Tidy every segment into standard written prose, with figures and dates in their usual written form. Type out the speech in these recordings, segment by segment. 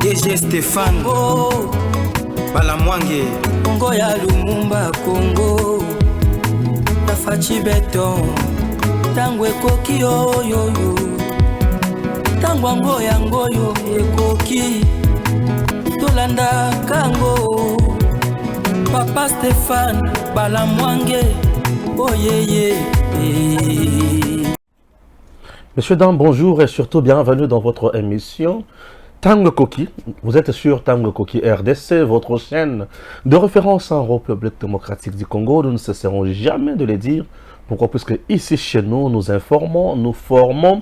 DG Stéphane Balamwange Congo ya Lumumba Congo Tafachi Beton Tango ekoki oyoyo Tango ango yango yo ekoki Tolanda kango Papa Stéphane Balamwange Oyeye. Messieurs, dames, bonjour et surtout bienvenue dans votre émission Tango Koki. Vous êtes sur Tango Koki RDC, votre chaîne de référence en République démocratique du Congo. Nous ne cesserons jamais de le dire. Pourquoi? Puisque ici chez nous, nous informons, nous formons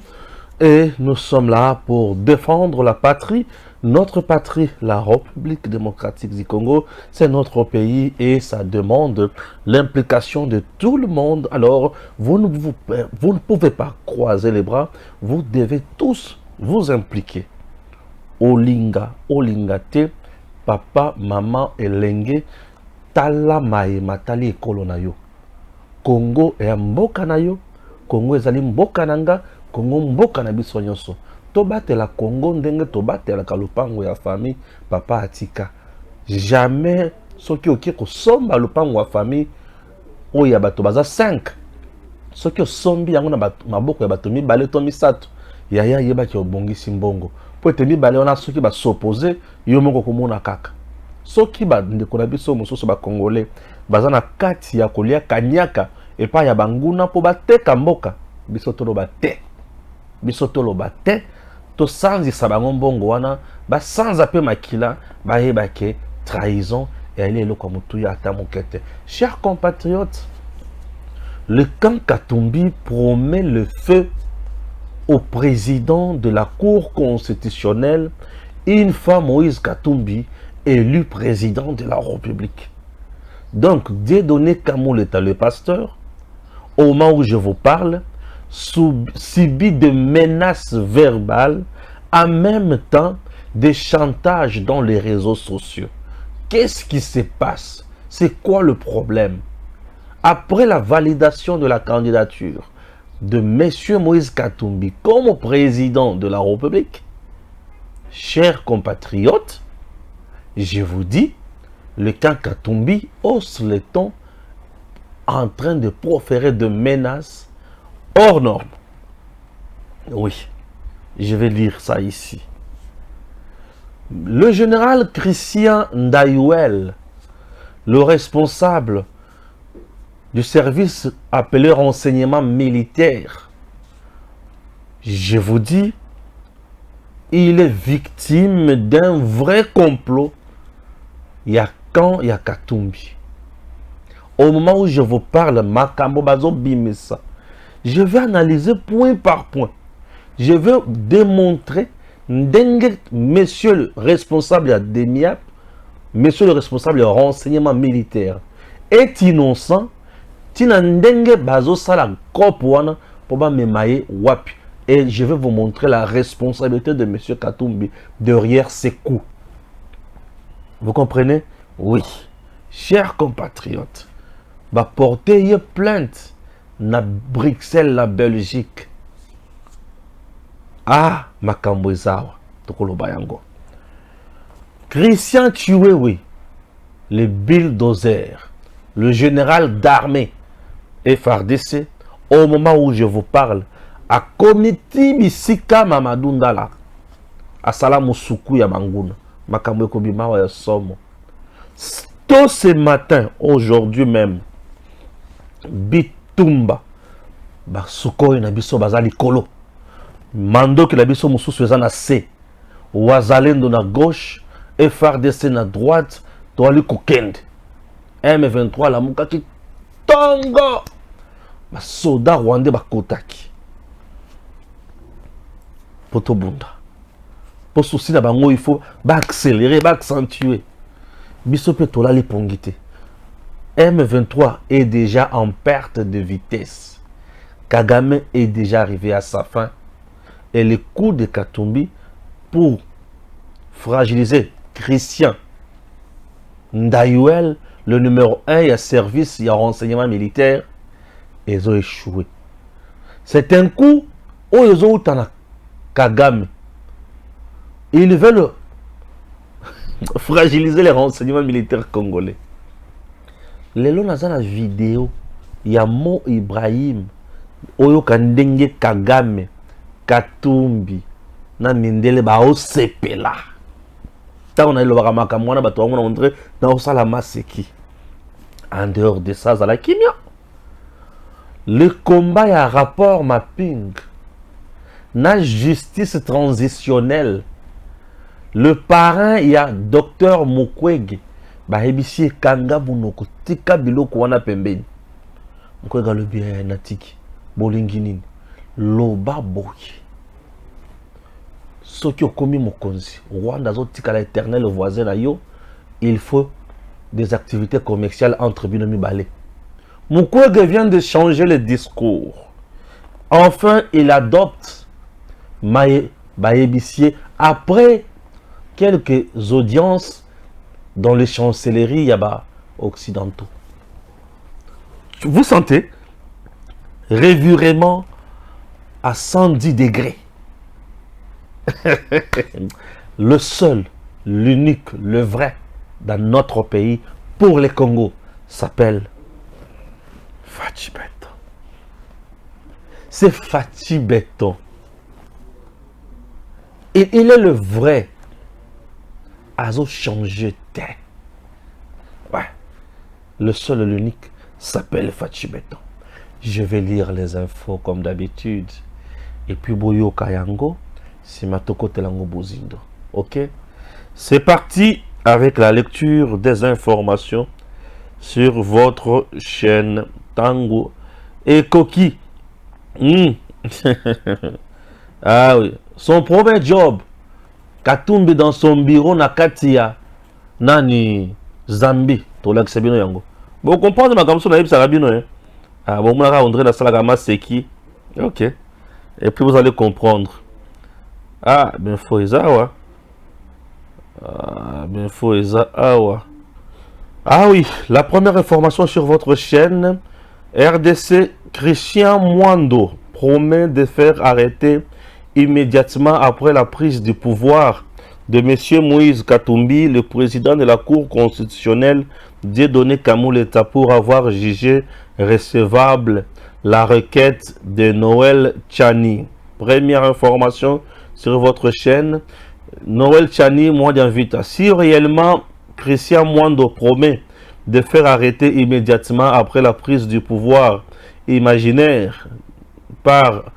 et nous sommes là pour défendre la patrie. Notre patrie, la République démocratique du Congo, c'est notre pays et ça demande l'implication de tout le monde. Alors, vous ne pouvez pas croiser les bras, vous devez tous vous impliquer. Olinga, Olingate, papa, maman, elenge, tala mae matali ekolo na yo. Congo e mboka na yo, Congo ezali mboka nanga, Congo mboka na biso nyonso. Tobatela Congo ndenge tobatela kalupango ya famille papa atika. Jamais soki oki kosomba lupango ya famille oya bato baza 5. Soki osombi yango na maboko ya bato mibale to misato. Yaya yeba ki obongisi mbongo. Po ete mibale wana soki ba s'opposer yo moko komona kaka. Soki ba ndeko na biso mosusu ba congolais baza na kati ya kolia kanyaka epa ya banguna po bateka mboka biso toloba te. Biso toloba te. To sanzi sabango mbongo wana ba sanza pe makila ba yebake trahison et aller le comme tout ya ta mokete. Chers compatriotes, le camp Katumbi promet le feu au président de la Cour constitutionnelle une fois Moïse Katumbi élu président de la République. Donc, Dieudonné Kamoleta, le pasteur, au moment où je vous parle, subit des menaces verbales, en même temps des chantages dans les réseaux sociaux. Qu'est-ce qui se passe? C'est quoi le problème? Après la validation de la candidature de M. Moïse Katumbi comme président de la République, chers compatriotes, je vous dis, le camp Katumbi hausse le ton en train de proférer de menaces hors norme. Oui, je vais lire ça ici. Le général Christian Ndayouel, le responsable du service appelé renseignement militaire, je vous dis, il est victime d'un vrai complot. Il y a quand il y a Katumbi. Au moment où je vous parle, Makambo Bazo Bimesa, je vais analyser point par point. Je vais démontrer monsieur le responsable à DEMIAP, monsieur le responsable du renseignement militaire est innocent. Tina ndenge bazo sala kopwana poba memaye wapi. Et je vais vous montrer la responsabilité de monsieur Katumbi derrière ces coups. Vous comprenez? Oui. Chers compatriotes, va porter plainte na Bruxelles, la Belgique. Ah, makambo ezawa tokoloba yango. Christian Chiwewe, le bulldozer, le général d'armée FARDC, au moment où je vous parle, a comité bisika Mamadou Ndala, a Salamou Soukou ya Banguna, makambo ekobimawa ya somo. Tôt ce matin, aujourd'hui même, Bitumba, Basukoi na biso bazali kolo. Mando ki la biso mususu eza na C. Wazalendo na gauche, FARDC na droite, toali kokende. M23 la mukaki tongo. Ba soda rwandais bakotaki. Poto bunda. Po souci na bango il faut ba accélérer, ba accentuer. Biso pe tolali pongite. M23 est déjà en perte de vitesse. Kagame est déjà arrivé à sa fin. Et le coup de Katumbi pour fragiliser Christian Ndayouel, le numéro 1, il y a service, il y a renseignement militaire, et ils ont échoué. C'est un coup où ils ont eu Kagame. Ils veulent fragiliser les renseignements militaires congolais. Lelo naza na vidéo ya Mo Ibrahim oyo kandenge Kagame Katumbi na Mindele ba osepela. On a le Ramakamwana bato on a montré dans la maseki. En dehors de ça, la kimia. Le combat y a rapport mapping. Na justice transitionnelle. Le parrain y a docteur Mukwege. Ba ebisi kanga bunoko tika biloko wana pembeni. Mukwege le bien natiki. Bolinginini. Loba boki. Ce qui ont commis Mokonzi, Rwanda zotika l'éternel voisin na yo, il faut des activités commerciales entre Binomi Balé. Mukwege vient de changer le discours. Enfin, il adopte Bayebissier après quelques audiences dans les chancelleries Yaba occidentaux. Vous sentez revirement à 110 degrés. Le seul, l'unique, le vrai dans notre pays pour les Congos s'appelle Fachi Beton. C'est Fachi Beton. Et il est le vrai. Azo changé de. Ouais. Le seul, l'unique s'appelle Fachi Beton. Je vais lire les infos comme d'habitude. Et puis Boyo Kayango. C'est Matoko Telango Bozindo. Ok? C'est parti avec la lecture des informations sur votre chaîne Tango et Koki. Ah oui. Son premier job, Katumbi dans son bureau na Katia, Nani Zambi, Tolak Sabino Yango. Vous comprenez ma comme ça, Naïb Sarabino. Ah bon, on André la Salagama Seki. Ok. Et puis vous allez comprendre. Ah, ben Foizawa. Ah, ben Foizawa. Ah oui, la première information sur votre chaîne. RDC, Christian Mwando promet de faire arrêter immédiatement après la prise du pouvoir de M. Moïse Katumbi, le président de la Cour constitutionnelle, Dieudonné Kamuleta, pour avoir jugé recevable la requête de Noël Tchani. Première information sur votre chaîne. Noël Tchani, moi j'invite. Si réellement Christian Mwando promet de faire arrêter immédiatement après la prise du pouvoir imaginaire par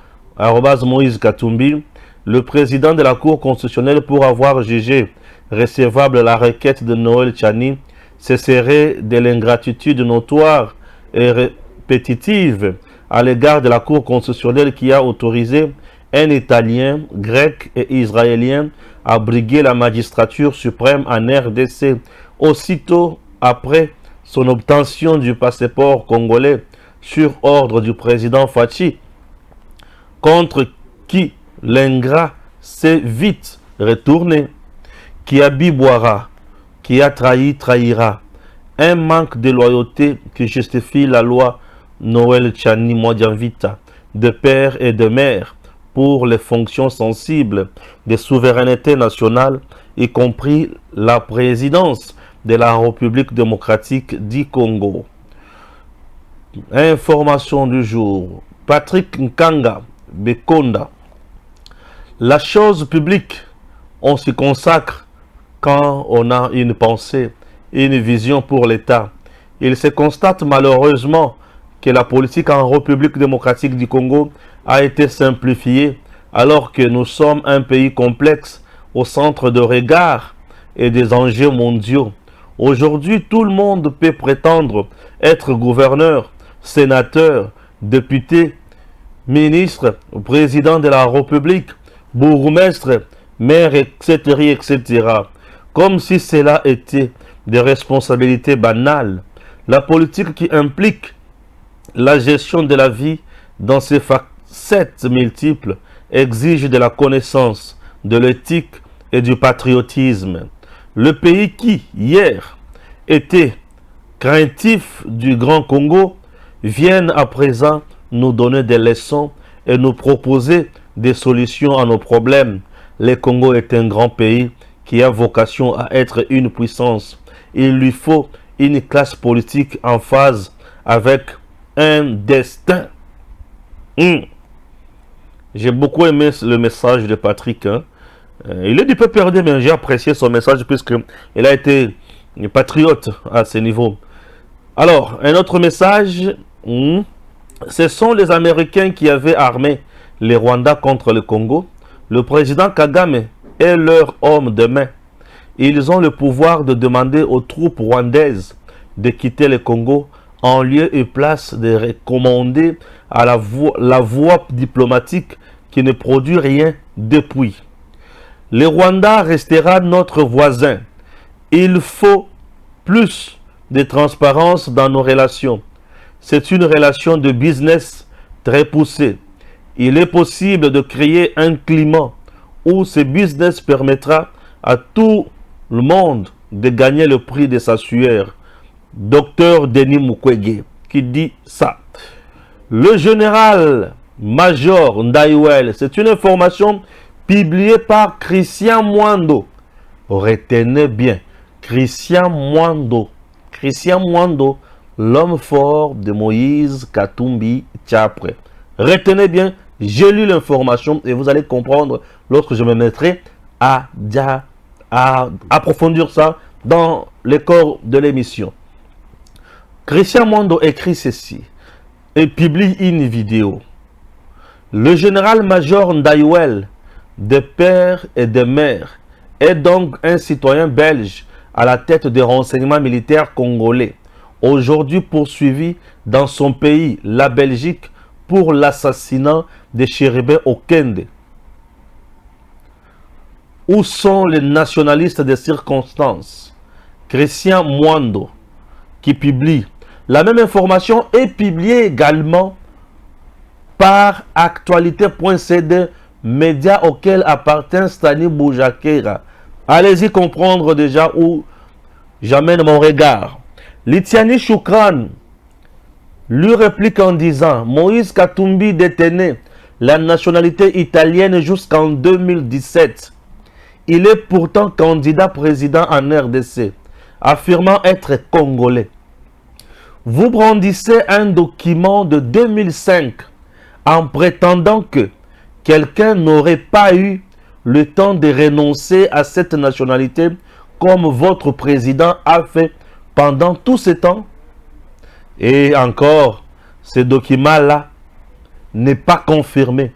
Moïse Katumbi, le président de la Cour constitutionnelle, pour avoir jugé recevable la requête de Noël Tchani, ce serait de l'ingratitude notoire et répétitive à l'égard de la Cour constitutionnelle qui a autorisé un Italien, Grec et Israélien à briguer la magistrature suprême en RDC aussitôt après son obtention du passeport congolais sur ordre du président Fachi, contre qui l'ingrat s'est vite retourné, qui a biboira, qui a trahi, trahira. Un manque de loyauté qui justifie la loi Noël Tchani Modianvita de père et de mère pour les fonctions sensibles de souveraineté nationale, y compris la présidence de la République démocratique du Congo. Information du jour. Patrick Nkanga Bekonda. La chose publique, on s'y consacre quand on a une pensée, une vision pour l'État. Il se constate malheureusement que la politique en République démocratique du Congo a été simplifiée alors que nous sommes un pays complexe au centre de regard et des enjeux mondiaux. Aujourd'hui, tout le monde peut prétendre être gouverneur, sénateur, député, ministre, président de la République, bourgmestre, maire, etc., etc. Comme si cela était des responsabilités banales. La politique qui implique la gestion de la vie dans ses facettes multiples exige de la connaissance, de l'éthique et du patriotisme. Le pays qui, hier, était craintif du Grand Congo, vient à présent nous donner des leçons et nous proposer des solutions à nos problèmes. Le Congo est un grand pays qui a vocation à être une puissance. Il lui faut une classe politique en phase avec un destin. J'ai beaucoup aimé le message de Patrick. Il est du peu perdu, mais j'ai apprécié son message puisqu'il a été patriote à ce niveau. Alors, un autre message, ce sont les Américains qui avaient armé les Rwandais contre le Congo. Le président Kagame est leur homme de main. Ils ont le pouvoir de demander aux troupes rwandaises de quitter le Congo en lieu et place de recommander à la voie diplomatique qui ne produit rien depuis. Le Rwanda restera notre voisin. Il faut plus de transparence dans nos relations. C'est une relation de business très poussée. Il est possible de créer un climat où ce business permettra à tout le monde de gagner le prix de sa sueur. Docteur Denis Mukwege qui dit ça. Le général-major Ndayouel, c'est une information publiée par Christian Mwando. Retenez bien, Christian Mwando. Christian Mwando, l'homme fort de Moïse Katumbi Tchapre. Retenez bien, j'ai lu l'information et vous allez comprendre lorsque je me mettrai à approfondir ça dans le corps de l'émission. Christian Mwando écrit ceci et publie une vidéo. Le général-major Ndayouel, de père et de mère, est donc un citoyen belge à la tête des renseignements militaires congolais, aujourd'hui poursuivi dans son pays, la Belgique, pour l'assassinat de Chéribé Okende. Où sont les nationalistes des circonstances? Christian Mwando, qui publie. La même information est publiée également par actualité.cd, média auquel appartient Stani Boujakera. Allez-y comprendre déjà où j'amène mon regard. Litiani Choukran lui réplique en disant: Moïse Katumbi détenait la nationalité italienne jusqu'en 2017. Il est pourtant candidat président en RDC, affirmant être congolais. Vous brandissez un document de 2005 en prétendant que quelqu'un n'aurait pas eu le temps de renoncer à cette nationalité comme votre président a fait pendant tout ce temps. Et encore, ce document-là n'est pas confirmé.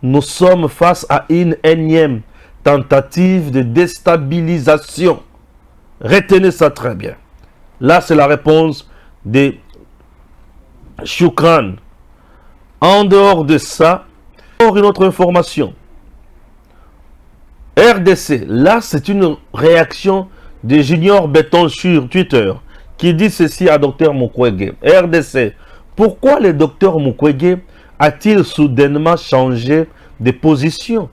Nous sommes face à une énième tentative de déstabilisation. Retenez ça très bien. Là, c'est la réponse de Choukran. En dehors de ça, une autre information. RDC, là, c'est une réaction de Junior Béton sur Twitter qui dit ceci à Dr Mukwege. RDC, pourquoi le Dr Mukwege a-t-il soudainement changé de position?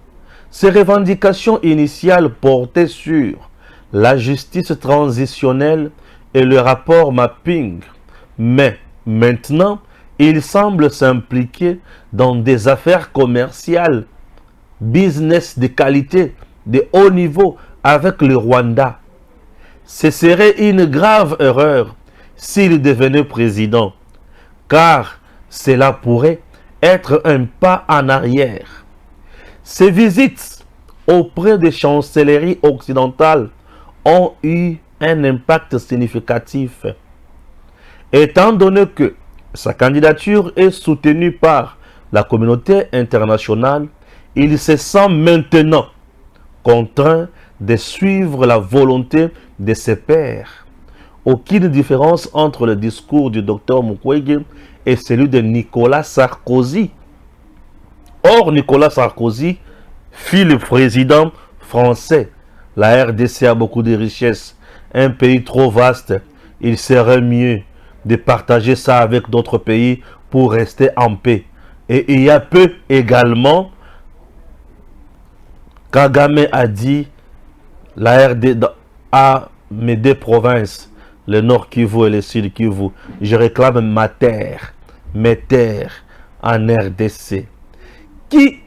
Ses revendications initiales portaient sur la justice transitionnelle et le rapport mapping. Mais maintenant, il semble s'impliquer dans des affaires commerciales, business de qualité, de haut niveau avec le Rwanda. Ce serait une grave erreur s'il devenait président, car cela pourrait être un pas en arrière. Ces visites auprès des chancelleries occidentales ont eu un impact significatif. Étant donné que sa candidature est soutenue par la communauté internationale, il se sent maintenant contraint de suivre la volonté de ses pairs. Aucune différence entre le discours du docteur Mukwege et celui de Nicolas Sarkozy. Or, Nicolas Sarkozy fut le président français. La RDC a beaucoup de richesses. Un pays trop vaste, il serait mieux de partager ça avec d'autres pays pour rester en paix. Et il y a peu également, Kagame a dit, la RDC a mes deux provinces, le Nord Kivu et le Sud Kivu. Je réclame ma terre, mes terres en RDC. Qui?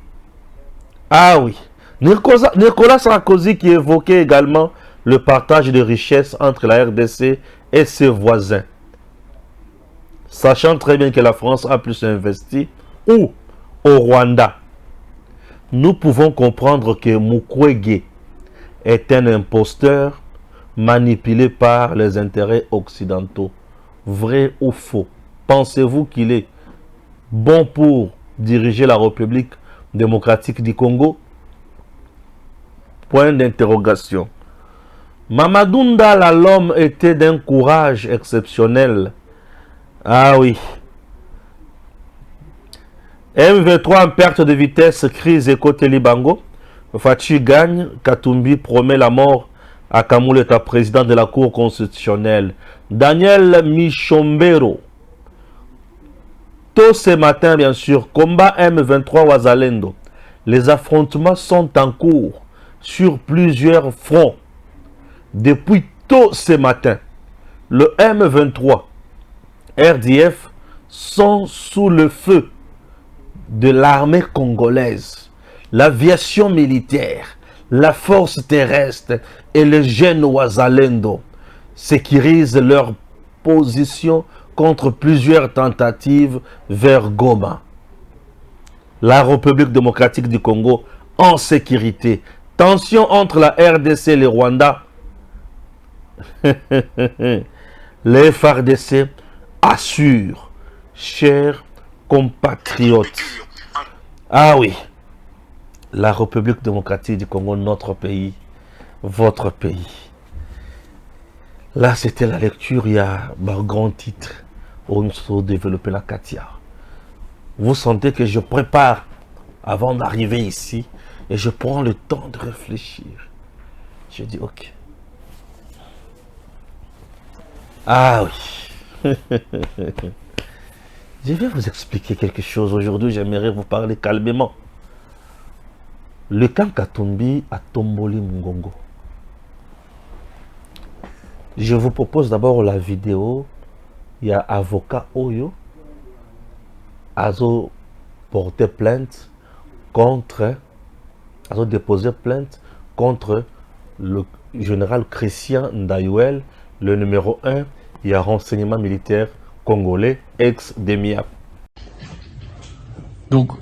Ah oui, Nicolas Sarkozy qui évoquait également le partage de richesses entre la RDC et ses voisins. Sachant très bien que la France a plus investi ou au Rwanda. Nous pouvons comprendre que Mukwege est un imposteur manipulé par les intérêts occidentaux. Vrai ou faux? Pensez-vous qu'il est bon pour diriger la République démocratique du Congo? Point d'interrogation. Mamadou Ndala, l'homme, était d'un courage exceptionnel. Ah oui. M23 en perte de vitesse, crise et côté Libango. Fachi gagne, Katumbi promet la mort à Kamouleta, président de la Cour constitutionnelle. Daniel Michombero. Tôt ce matin, bien sûr, combat M23 Ouazalendo. Les affrontements sont en cours sur plusieurs fronts. Depuis tôt ce matin, le M23, RDF sont sous le feu de l'armée congolaise, l'aviation militaire, la force terrestre et les jeunes Ouazalendo sécurisent leur position contre plusieurs tentatives vers Goma. La République démocratique du Congo en sécurité. Tension entre la RDC et le Rwanda. Les FARDC assurent, chers compatriotes. Ah oui, la République démocratique du Congo, notre pays, votre pays. Là, c'était la lecture, il y a un grand titre. On se développer la Katia. Vous sentez que je prépare avant d'arriver ici et je prends le temps de réfléchir. Je dis ok. Ah oui. Je vais vous expliquer quelque chose. Aujourd'hui, j'aimerais vous parler calmement. Le camp Katumbi a Tomboli Mungongo. Je vous propose d'abord la vidéo. Il y a avocat Oyo. Azo porté plainte contre. Azo déposé plainte contre le général Christian Ndayouel, le numéro 1. Il y a renseignement militaire congolais, ex-DEMIAP. Donc,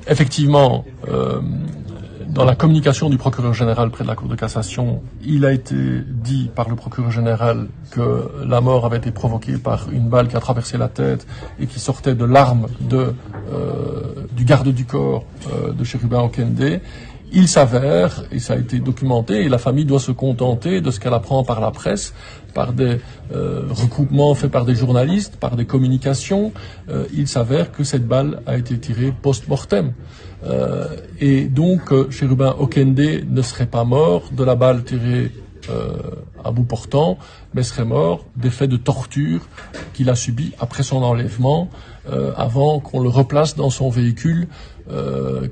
effectivement, dans la communication du procureur général près de la Cour de cassation, il a été dit par le procureur général que la mort avait été provoquée par une balle qui a traversé la tête et qui sortait de l'arme du garde du corps de Chérubin Okende. Il s'avère, et ça a été documenté, et la famille doit se contenter de ce qu'elle apprend par la presse, par des recoupements faits par des journalistes, par des communications. Il s'avère que cette balle a été tirée post-mortem. Et donc, Chérubin Okende ne serait pas mort de la balle tirée à bout portant, mais serait mort des faits de torture qu'il a subis après son enlèvement, avant qu'on le replace dans son véhicule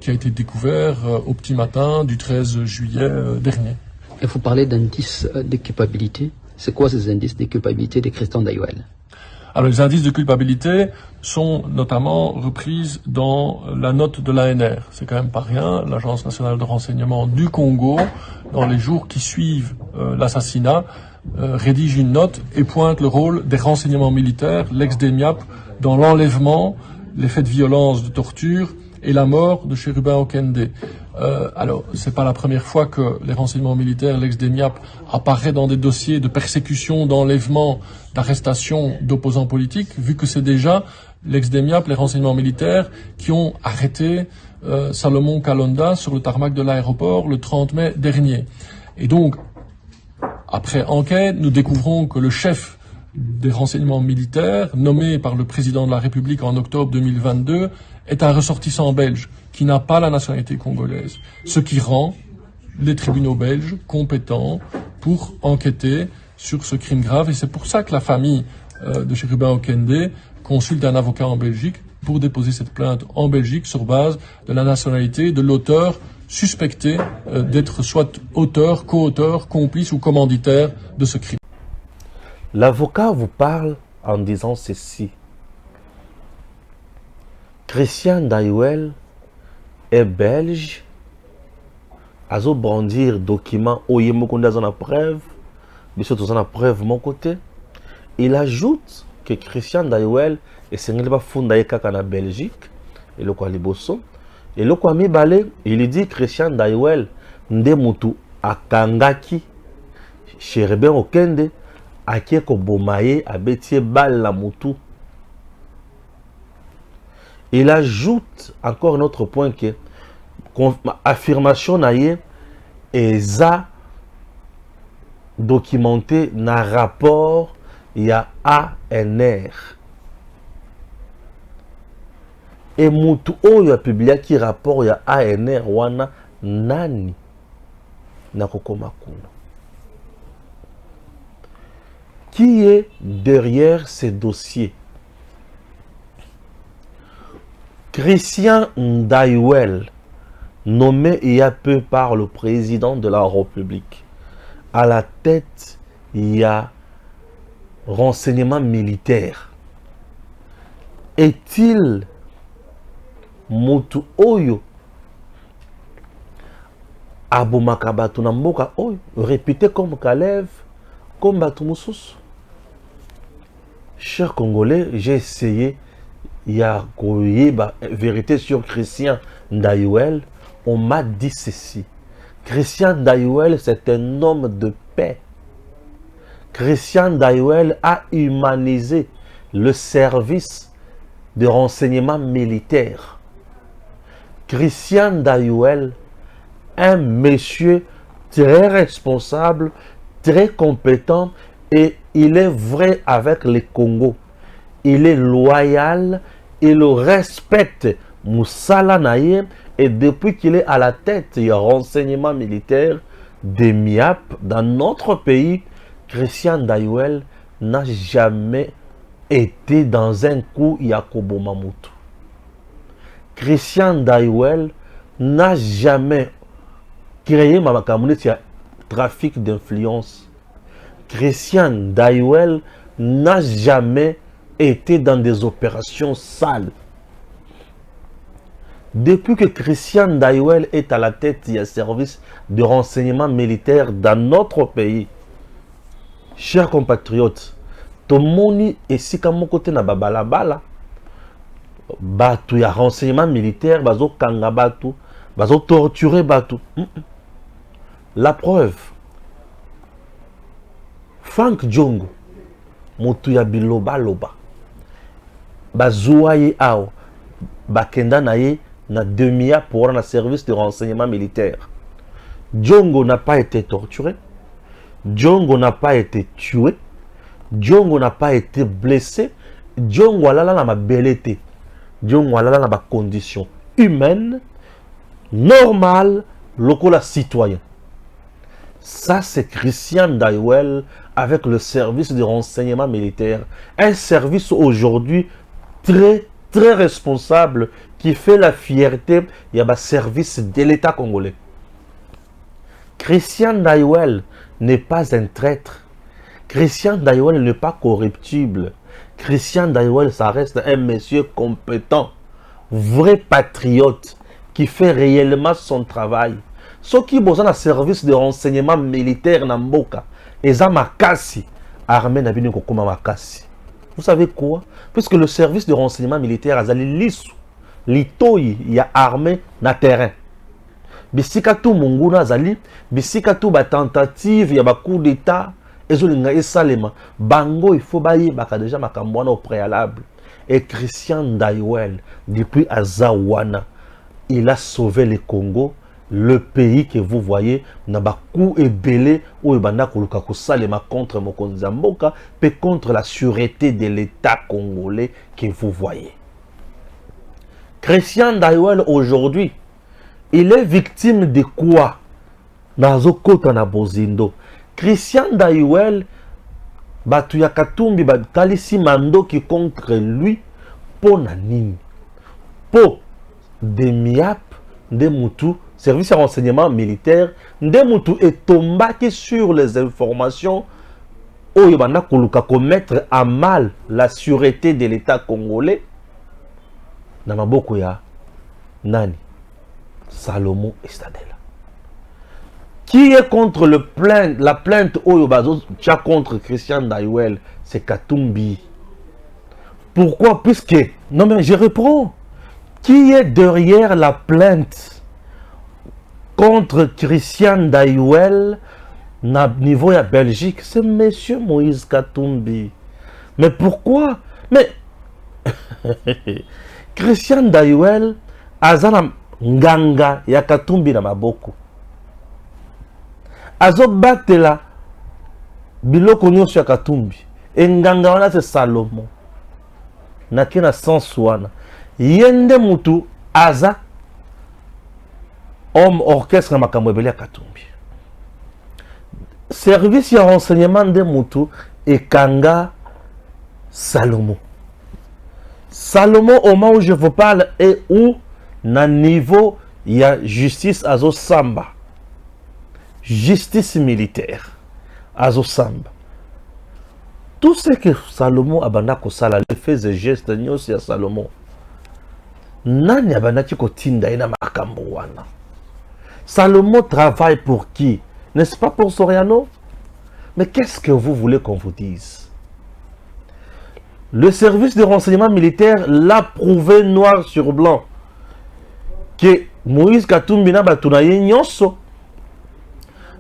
qui a été découvert au petit matin du 13 juillet dernier. Il faut parler d'indices de culpabilité. C'est quoi ces indices de culpabilité de Christian Ndayouel? Alors, les indices de culpabilité sont notamment reprises dans la note de l'ANR. C'est quand même pas rien. L'Agence nationale de renseignement du Congo, dans les jours qui suivent l'assassinat, rédige une note et pointe le rôle des renseignements militaires, l'ex-DEMIAP, dans l'enlèvement, les faits de violence, de torture et la mort de Chérubin Okende. Alors, c'est pas la première fois que les renseignements militaires, l'ex-DEMIAP, apparaît dans des dossiers de persécution, d'enlèvement, d'arrestation d'opposants politiques, vu que c'est déjà l'ex-DEMIAP, les renseignements militaires, qui ont arrêté Salomon Kalonda sur le tarmac de l'aéroport le 30 mai dernier. Et donc, après enquête, nous découvrons que le chef des renseignements militaires, nommé par le président de la République en octobre 2022, est un ressortissant belge qui n'a pas la nationalité congolaise, ce qui rend les tribunaux belges compétents pour enquêter sur ce crime grave. Et c'est pour ça que la famille de Chérubin Okende consulte un avocat en Belgique pour déposer cette plainte en Belgique sur base de la nationalité de l'auteur suspecté d'être soit auteur, co-auteur, complice ou commanditaire de ce crime. L'avocat vous parle en disant ceci. Christian Ndayouel est belge, azo brandir document oyemokunda dans la preuve, biso dans la preuve mon côté. Il ajoute que Christian Daiwel et Sengeli ba funda kaka na Belgique et le quoi liboso et le quoi mibale il dit Christian Daiwel nde mutu akangaki Cherben Okende akie ko bomaye abetie bal la mutu. Il ajoute encore un autre point que affirmation naie eza documenté na rapport ya ANR et mutu oyo publia ki rapport ya ANR wana nani na kokoma kuna. Qui est derrière ces dossiers? Christian Daiwel, nommé il y a peu par le président de la République. À la tête, il y a renseignement militaire. Est-il Mutu Oyo Abomakabatu Namboka Oyo, réputé comme Kalev, comme Batumoussous? Chers Congolais, j'ai essayé, il y a vérité sur Christian Daiwel. On m'a dit ceci. Christian Daiwel, c'est un homme de paix. Christian Daiwel a humanisé le service de renseignement militaire. Christian Daiwel, un monsieur très responsable, très compétent, et il est vrai avec les Congo. Il est loyal, il respecte Moussala Naye, et depuis qu'il est à la tête du renseignement militaire des MIAP dans notre pays, Christian Daiwel n'a jamais été dans un coup Yakobo Mamutu. Christian Daiwel n'a jamais créé ma communauté trafic d'influence. Christian Daiwel n'a jamais été dans des opérations sales. Depuis que Christian Daiwel est à la tête du service de renseignement militaire dans notre pays, chers compatriotes, Tomoni et Sikamokote na babalabala, batu ya renseignement militaire, bazo kanga batu, bazo torturer batu. La preuve, Frank Djongo, mutu ya biloba loba, bazouaye ao, bakenda naye na demia pour un service de renseignement militaire. Djongo n'a pas été torturé, Djongo n'a pas été tué, Djongo n'a pas été blessé, Djongo a la ma belleté, Djongo a la ma condition humaine, normale, local citoyen. Ça, c'est Christian Daiwel avec le service de renseignement militaire. Un service aujourd'hui très, très responsable qui fait la fierté du service de l'État congolais. Christian Daiwel n'est pas un traître. Christian Daiwel n'est pas corruptible. Christian Daiwel, ça reste un monsieur compétent, vrai patriote, qui fait réellement son travail. Ceux qui ont un service de renseignement militaire dans Mboka, ils ont makasi, armée n'a pas comme makasi. Vous savez quoi? Puisque le service de renseignement militaire a zali lisu, litoi ya armée na terrain. Bisika tu munguna zali, bisika tu ba tentative ya ba coup d'état, ezolinga esalema, bango il faut bailler baka déjà makambwana au préalable. Et Christian Daiwel, depuis Azawana, il a sauvé le Congo. Le pays que vous voyez n'a pas coup et belé ou ebanda koluka kosalema contre Mokonzi Mboka mais contre la sûreté de l'État congolais que vous voyez. Christian Daiwel aujourd'hui, il est victime de quoi? Nazo kota na bozindo. Christian Daiwel batu ya Katumbi batalisi mando qui contre lui po na nini? Po de miap de mutu service de renseignement militaire, Ndemutu est tombé sur les informations où il va mettre à mal la sûreté de l'État congolais. Namaboko ya Nani, Salomon et Stadela. Qui est contre la plainte Oyobazo tcha contre Christian Daiwel? C'est Katumbi. Pourquoi? Puisque, non mais je reprends. Qui est derrière la plainte contre Christian Daiwel na niveau de Belgique? C'est monsieur Moïse Katumbi. Mais pourquoi? Mais Christian Daiwel azana nganga ya Katumbi na maboko. Azo batela biloko nyonso ya Katumbi. Enganga wana c'est Salomon. Nakena sans wana. Yende mutu aza homme orchestre na makambo ebele ya Katumbi. Service ya renseignement de mutu ekanga Salomon. Salomon, au moment où je vous parle, est où? Na niveau ya justice azo samba. Justice militaire azo samba. Tout ce que Salomon abanda kosala, le fait et gestes nyonso ya Salomon, nani abandaki kotinda ina makambo wana? Salomon travaille pour qui? N'est-ce pas pour Soriano? Mais qu'est-ce que vous voulez qu'on vous dise? Le service de renseignement militaire l'a prouvé noir sur blanc que Moïse Katumbi na batunaye nyonso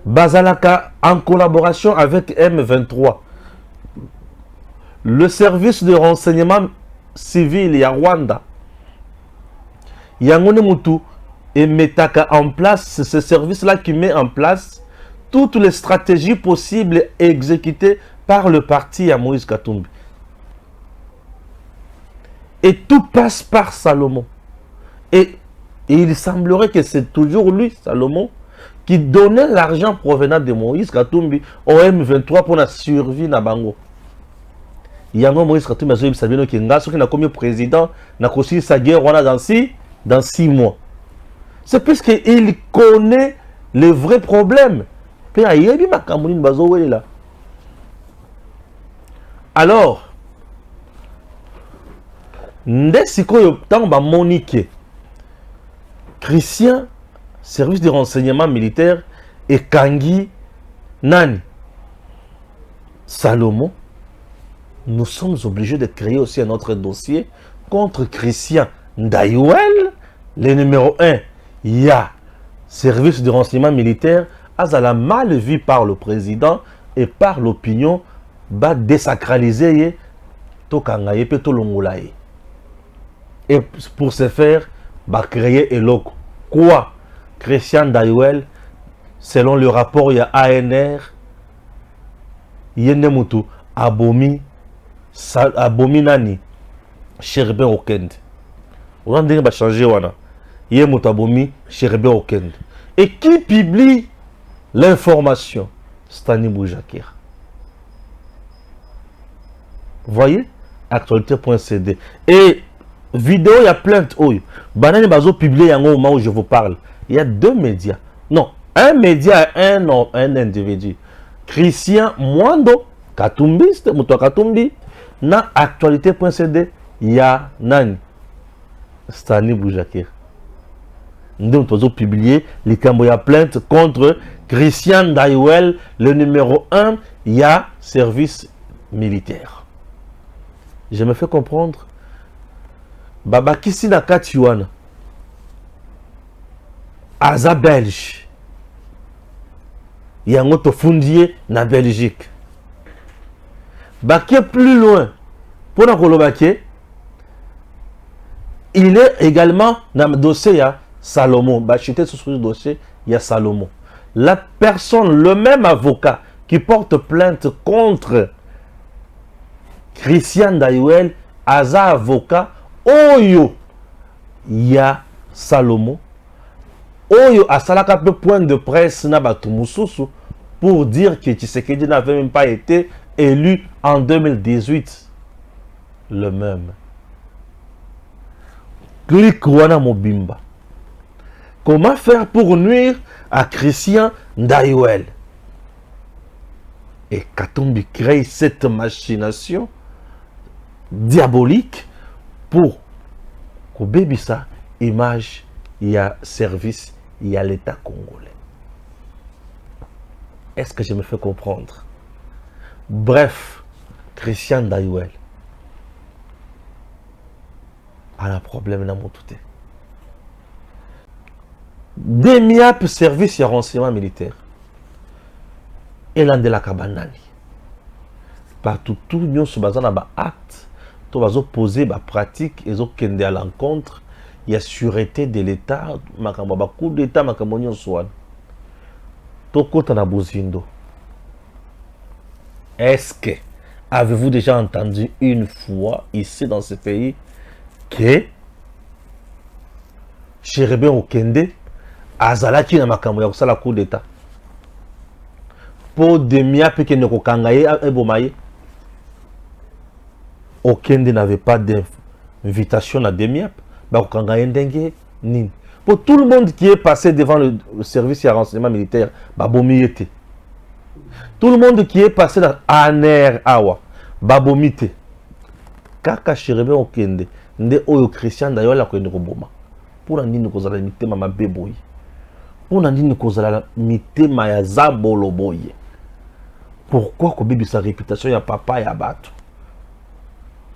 bazalaka en collaboration avec M23. Le service de renseignement civil ya Rwanda Yangone Mutu et metaka en place, c'est ce service-là qui met en place toutes les stratégies possibles exécutées par le parti à Moïse Katumbi. Et tout passe par Salomon. Et il semblerait que c'est toujours lui, Salomon, qui donnait l'argent provenant de Moïse Katumbi au M23 pour la survie na bango. Yango Moïse Katumbi a dit que Ngaso qui n'a commis président n'a conçu sa guerre dans 6 mois. C'est parce qu'il connaît les vrais problèmes. Alors, Ndesiko Tamba Monique, Christian, service de renseignement militaire, et Kangi, Nani, Salomon, nous sommes obligés de créer aussi un autre dossier contre Christian Daiwel, le numéro 1. Il y a service de renseignement militaire, Azala mal vu par le président et par l'opinion, va désacraliser Tokangaye Petolongolaye. Et pour ce faire, va créer Eloko. Quoi? Christian Daiwel, selon le rapport, il y a ANR, Yenemutu, Abomi Nani, Sherbe Okend. On va changer wana. Yemutu Abomi, Sherbe Okend. Et qui publie l'information? Stani Boujakir. Voyez? Actualité.cd. Et vidéo, il y a plein de Banane Bazo publié au moment où je vous parle. Il y a 2 médias. Non, un média et un individu. Christian Mwando, Katumbiste, Mouto Katumbi, na actualité.cd, il y a Nani, Stani Boujakir. Nous avons publié les Camboya plainte contre Christian Daiwel, le numéro 1, il y a service militaire. Je me fais comprendre. Baba Kissi na Katiwana. Aza Belge. Il y a un autre fondier na Belgique. Baké plus loin. Pour la Kolobaké, il est également dans le dossier, il y a Salomon. Bachité sur ce dossier, il y a Salomon. La personne, le même avocat qui porte plainte contre Christian Daiwel, Aza avocat, Oyo, il y a Salomon. Oyo a salaka peu point de presse na batumususu pour dire que Tshisekedi n'avait même pas été élu en 2018. Le même. Clique wana mobimba. Comment faire pour nuire à Christian Daiwel? Et Katumbi crée cette machination diabolique pour que Bébissa image, il y a service, il y a l'État congolais. Est-ce que je me fais comprendre? Bref, Christian Dayuel a un problème dans mon tout. Demiap service et renseignement militaire. Et l'un de la Kabanani. Partout, tout le monde se base dans acte. Tout va poser des pratiques et kende à l'encontre. Il y a sûreté de l'État. Makamba coup d'État, makamonion soin. Tout côté na bozindo. Est-ce que avez-vous déjà entendu une fois ici dans ce pays que Chérébé Okende azalaki na makambo ya kosala coup d'État pour Demiap ke ne kokanga ye ebomaye? Okende n'avait pas d'invitation à Demiap, ba kokanga ye ndenge nini? Pour tout le monde qui est passé devant le service de renseignement militaire, ba bomiyete. Tout le monde qui est passé dans Aner Awa, ba bomite. Kaka Chérébé Okende nde oyo Christian Dayuel la kende koboma. Pour nini kozala mitema mabeboyi? Pour nini kozala mitema ya zaboloboye? Pourquoi kobebi sa réputation ya papa ya batu?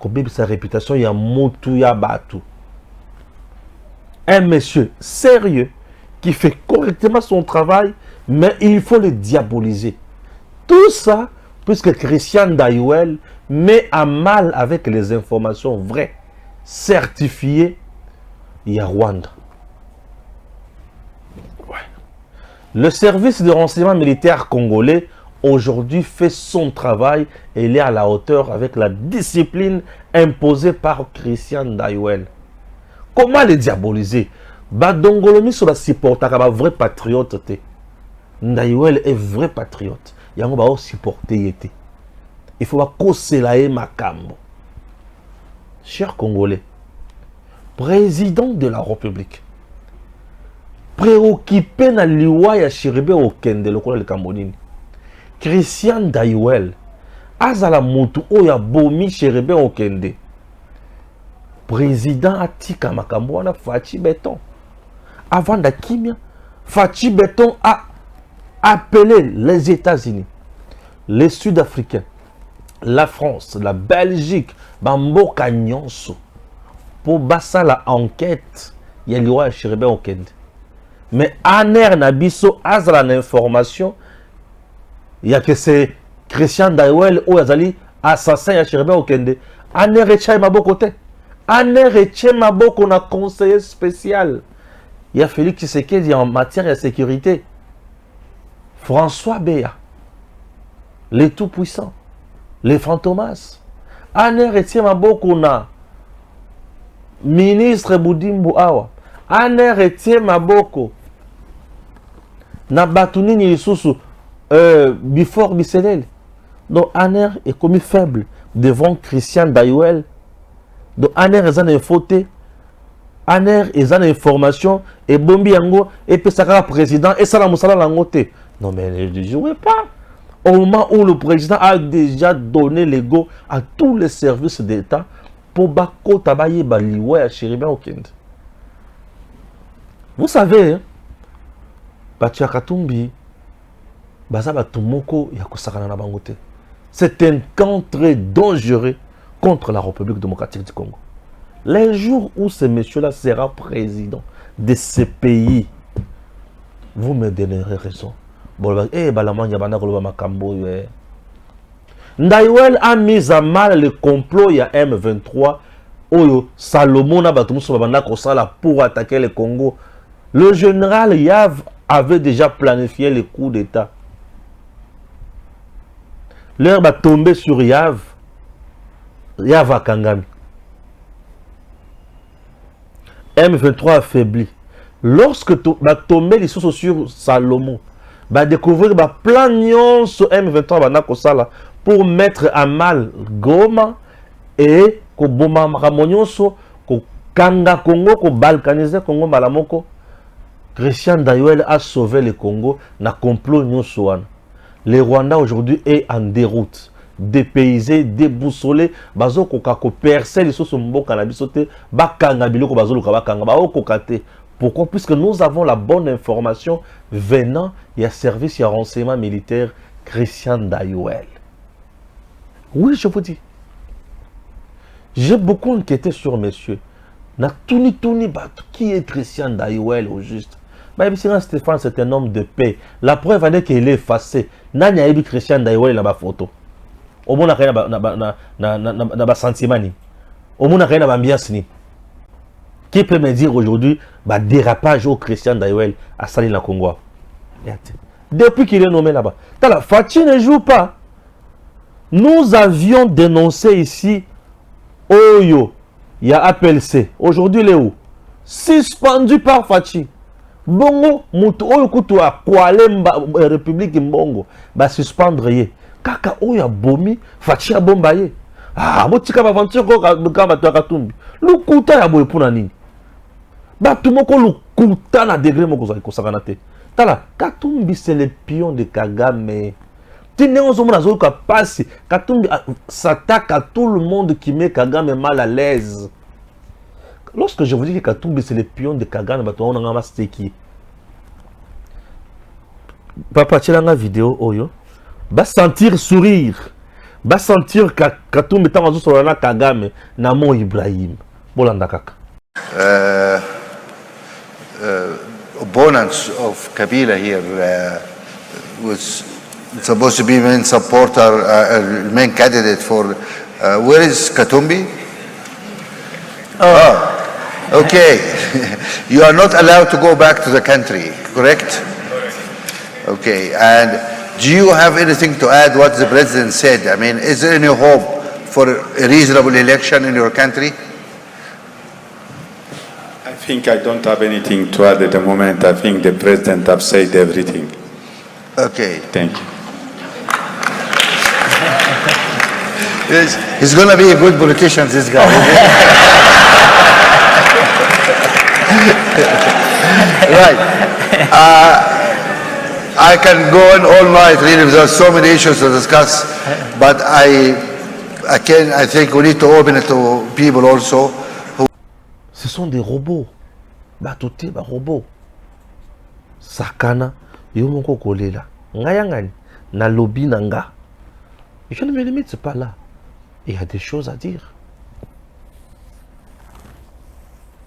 Kobebi sa réputation ya motu ya batu? Un monsieur sérieux qui fait correctement son travail, mais il faut le diaboliser. Tout ça, puisque Christian Dayuel met à mal avec les informations vraies, certifiées, il y a Rwanda. Ouais. Le service de renseignement militaire congolais aujourd'hui fait son travail et il est à la hauteur avec la discipline imposée par Christian Dayuel. Comment les diaboliser? Badongolomi sur la supporter un vrai patriote. Dayuel est vrai patriote. Il y a un supporter. Il faut que cela makambo. Chers Congolais, président de la République, préoccupé na liwa ya Chérébé Okende lokola le Cameroun, Christian Dayuel azala mutu oya bomi Chérébé Okende. Président atika makambo wana Fachi Beton. Avant d'Akimia, Fachi Beton a appelé les États-Unis, les Sud-Africains, la France, la Belgique, Bamboka Nyonso, pour basa la enquête, il y a l'Iwa Chérébé Okende. Mais Aner Nabiso azala l'information, il y a que c'est Christian Dayuel ou Azali assassin ya Chérébé Okende. Aner et Chai Maboko te. Aner et Chai Maboko na conseiller spécial. Il y a Félix Tshisekedi en matière de sécurité. François Béa, les tout-puissants, les fantomas. Aner et Chai Maboko na ministre Boudimbo Awa. Aner et Chai Maboko na Batunini Lisusu before Biselel. Donc Aner est commis faible devant Christian Dayuel. Donc Aner est en faute. Aner est en information et Bombi Yango et Pesaka président et Salam Moussala Langote. Non mais ne jouez pas. Au moment où le président a déjà donné le go à tous les services d'État pour Bako Tabaye Baliwe à Chérébé Okende. Vous savez, hein, Batia Katumbi, Bazaba Tumoko Yakusakana Nabangote. C'est un camp très dangereux contre la République démocratique du Congo. Les jours où ce monsieur-là sera président de ce pays, vous me donnerez raison. Dayuel a mis à mal le complot il y a M23 Oyo Salomon pour attaquer le Congo. Le général Yav avait déjà planifié le coup d'État. L'heure va tomber sur Yav. Yav a Kangami. M23 affaibli. Lorsque va tomber les sources sur Salomon, va découvrir un plan sur M23 pour mettre à mal Goma et Koboma Ramonioso, Kanga Congo, ko balkaniser Congo Malamoko. Christian Dayuel a sauvé le Congo na complot Nyosouane. Le Rwanda aujourd'hui est en déroute. Dépaysé, déboussolé, bazo kokako percer les sources mboka na bisote, bakanga biloko bazo luka bakanga ba okokate Pourquoi? Puisque nous avons la bonne information venant du service et renseignement militaire Christian Dayuel. Oui, je vous dis. J'ai beaucoup enquêté sur monsieur. Na touni qui est Christian Dayuel au juste? Stéphane, c'est un homme de paix. La preuve est qu'il est effacé. Nani a eu Christian Dayuel dans la photo. Au moins, il y a un sentiment. Au moins, il y a une ambiance. Qui peut me dire aujourd'hui dérapage au Christian Dayuel à Salina Congo? Depuis qu'il est nommé là-bas. Fachi ne joue pas. Nous avions dénoncé ici Oyo. Il y a APLC. Aujourd'hui, il est où? Suspendu par Fachi. Bongo, Moutou Oyo Koutou a Koualemba, République Mbongo. Suspendre ye. Kaka Oyo a bomi, Fachi a bombaye. Ah, Motika va aventure quand Katumbi. Le Kouta ya boye pour nani. Tout le monde Kouta na degré moko sakanate. Tala, Katumbi c'est le pion de Kagame. Katumbi s'attaque à tout le monde qui met Kagame mal à l'aise. Lorsque je vous dis que Katumbi c'est le pion de Kagame, on a un steki. Papa, tu as une vidéo, Oyo. Va sentir sourire. Va sentir Katumbi est sur la Kagame, Namo Ibrahim. Bolanda Kaka. Opponents of Kabila here was supposed to be main supporter, main candidate for. Where is Katumbi? Oh, okay. You are not allowed to go back to the country, correct? Okay. And do you have anything to add what the president said? I mean, is there any hope for a reasonable election in your country? I think I don't have anything to add at the moment. I think the president has said everything. Okay. Thank you. He's going to be a good politician, this guy. Right. I can go on all night, really. There are so many issues to discuss, but I think we need to open it to people also. Ce sont des robots. Batoté, robots. Sakana, yomoko kolela. Ngayangani, na lobby nanga. Je ne me limite pas là. Il y a des choses à dire.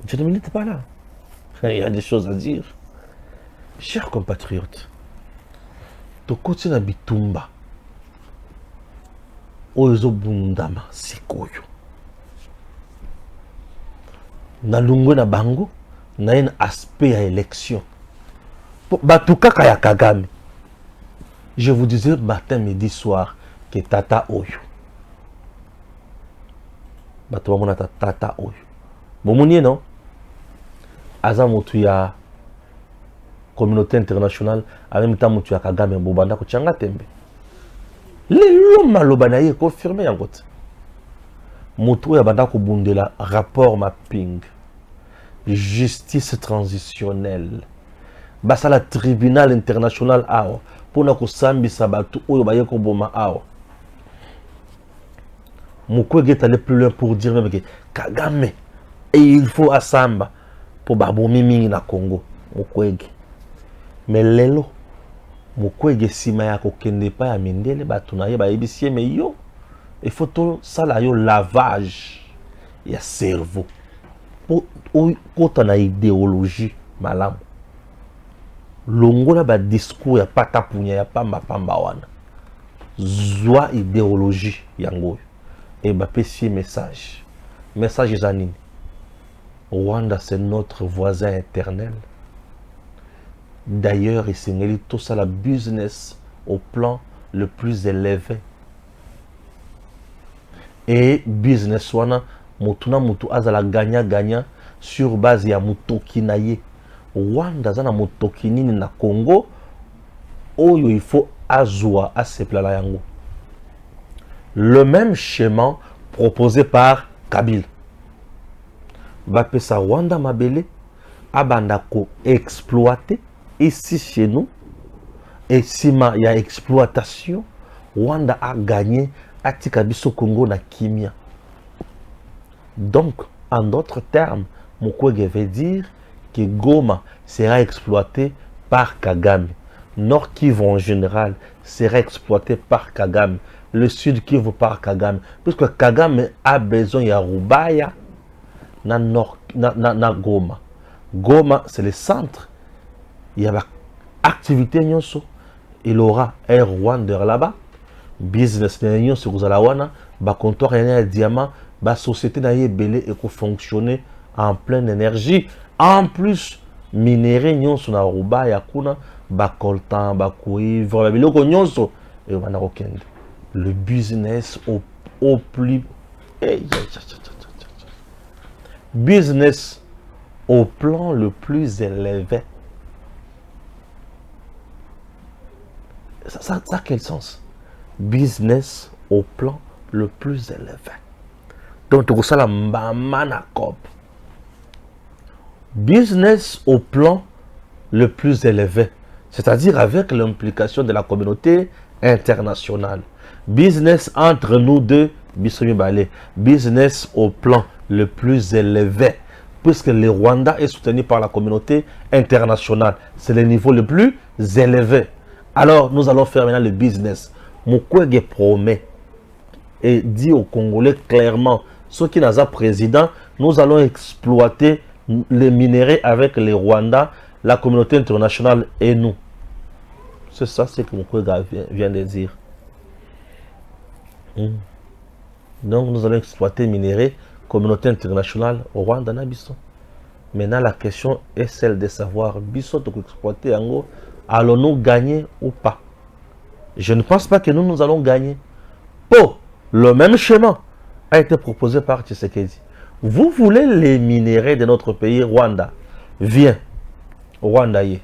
Je ne me limite pas là. Il y a des choses à dire. Chers compatriotes, tokoti na bitumba. Ozo bundama sikoyo. Na lungwe na bango, na un aspect à élection. Batukaka ya Kagame. Je vous disais matin, midi, soir, que Tata Oyo. Batouamona Tata Oyo. Bomonier non? Azamotu ya communauté internationale, en même temps, tu as Kagame Bobanda ko Tchanga Tembe. L'homme malobana est confirmé en côté. Moto ya banda ko bundela rapport mapping. Justice transitionnelle. Basala tribunal international awa. Pour na ko sambisa batu oyo baye ko boma awa. Mukwege est allé plus loin pour dire même que Kagame et il faut asamba pour babomi mingi na Congo. Mukwege. Mais lelo Mukwege sima ya ko kende pa ya mindele batu na ye ba yebisie mais yo il faut tout ça là yo lavage ya cerveau. Pour quand on a idéologie malamu. Longola ba discours ya pata punya ya pamba wana. Zwa idéologie yango. Et bah petit message. Message zanini. Rwanda c'est notre voisin éternel. D'ailleurs, il s'est tout ça la business au plan le plus élevé. Et business wana mutuna mutu azala gagna sur base ya mutoki na ye. Rwanda zana mutoki nini na Congo oyo il faut azwa aseplala yango. Le même schéma proposé par Kabila. Bapesa Rwanda mabele abandako exploité ici chez nous. Et si il y a exploitation, Rwanda a gagné atika biso Congo na kimia. Donc, en d'autres termes, Mukwege veut dire que Goma sera exploité par Kagame. Nord Kivu en général sera exploité par Kagame. Le Sud Kivu par Kagame. Puisque Kagame a besoin de Rubaya na Goma. Goma, c'est le centre. Il y a activité nyonso. Il aura un Rwanda là-bas. Business nyonso kuzalawana. Ba comptoir ya diamant. Ba société na yebele et fonctionner en pleine énergie. En plus, minerai nyonso na Rubaya kuna. Ba coltan, ba cuivre, ba biloko nyonso. Et on a le business au plus. Business au plan le plus élevé. Ça a quel sens? Business au plan le plus élevé. Donc, tu as la mamana cop. Business au plan le plus élevé. C'est-à-dire avec l'implication de la communauté internationale. Business entre nous deux, business au plan le plus élevé. Puisque le Rwanda est soutenu par la communauté internationale. C'est le niveau le plus élevé. Alors, nous allons faire maintenant le business. Mukwege promet et dit aux Congolais clairement, ceux qui n'ont pas président, nous allons exploiter les minéraux avec les Rwandais, la communauté internationale et nous. C'est ça ce que Mukwege vient de dire. Donc, nous allons exploiter les minéraux, communauté internationale au Rwanda. Maintenant, la question est celle de savoir, Bissot exploiter Ango, allons-nous gagner ou pas? Je ne pense pas que nous allons gagner. Pour le même schéma a été proposé par Tshisekedi. Vous voulez les minéraux de notre pays, Rwanda. Viens, Rwanda y est.